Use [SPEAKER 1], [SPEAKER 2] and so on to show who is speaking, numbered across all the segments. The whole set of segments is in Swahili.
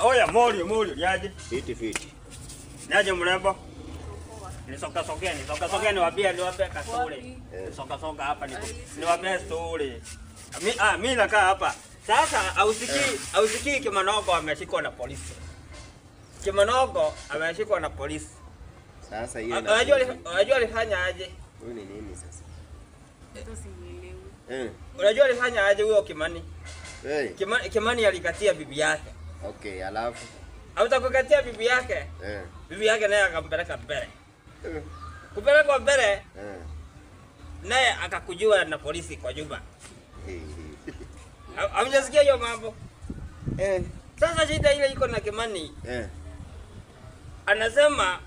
[SPEAKER 1] Oya Morio, niaje?
[SPEAKER 2] Fiti.
[SPEAKER 1] Niaje mrembo? Nisoka niwaambie kasuri. Nisoka hapa niwaambie story. Mimi nakaa hapa. Sasa hausikii Kimanogo ameshikwa na polisi. Kimanogo ameshikwa na polisi.
[SPEAKER 2] Sasa hiyo
[SPEAKER 1] unajua alifanya aje?
[SPEAKER 2] Huyu ni nini sasa?
[SPEAKER 3] Ndio simuelewi.
[SPEAKER 1] Unajua alifanya aje huyo Kimani? Kimani alikatia bibi yake.
[SPEAKER 2] Okay, alafu
[SPEAKER 1] Hautakukatia bibi yake? Bibi yake naye akampeleka mbele. Kupeleka mbele? Naye akakujua na polisi kwa nyumba. Hamjasikia hiyo mambo? Sasa shida ile iko na Kimani. Anasema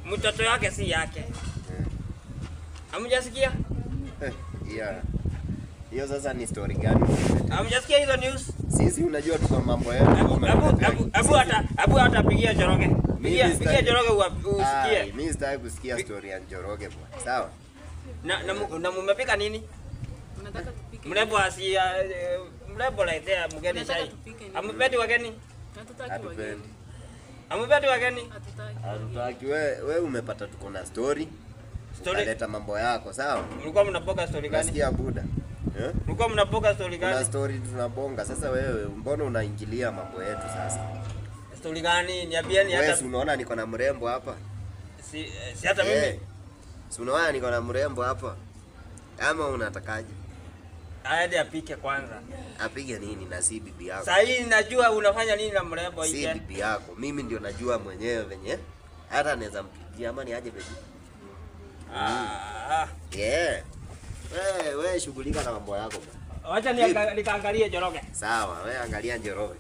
[SPEAKER 1] mtoto yake si yake. Hamjasikia?
[SPEAKER 2] Yeah. Hiyo sasa ni story gani?
[SPEAKER 1] Hamjasikia hizo news?
[SPEAKER 2] Sisi unajua tuko mambo yetu.
[SPEAKER 1] Abu hata pigia Njoroge. Pigia Njoroge usikie.
[SPEAKER 2] Mimi sitaki kusikia story ya Njoroge bwana. Sawa?
[SPEAKER 1] Na mmepika nini?
[SPEAKER 3] Unataka tupike?
[SPEAKER 1] Mrembo letea mgeni chai. Amepeti wageni?
[SPEAKER 3] Hatutaki wageni.
[SPEAKER 1] Amepeti wageni?
[SPEAKER 2] Hatutaki. Wewe umepata tuko na story. Leta mambo yako, sawa?
[SPEAKER 1] Mlikuwa mnapoka story gani?
[SPEAKER 2] Nasikia buda.
[SPEAKER 1] Mlikuwa mnapoka story gani?
[SPEAKER 2] Kuna story tunabonga. Sasa wewe mbona unaingilia mambo yetu sasa?
[SPEAKER 1] Story gani? Niambieni hata.
[SPEAKER 2] Wewe unaona niko na mrembo hapa?
[SPEAKER 1] Si hata mimi.
[SPEAKER 2] Si unaona niko na mrembo hapa? Ama unatakaje?
[SPEAKER 1] Aende apike kwanza.
[SPEAKER 2] Apige nini na si bibi yako?
[SPEAKER 1] Sasa hii najua unafanya nini na mrembo
[SPEAKER 2] hii. Si bibi yako. Mimi ndio najua mwenyewe venye. Hata naweza mpigia ama ni aje baby. Yeah. Wewe shughulika na mambo yako bwana.
[SPEAKER 1] Wacha nikaangalie Njoroge.
[SPEAKER 2] Sawa, wewe angalia Njoroge.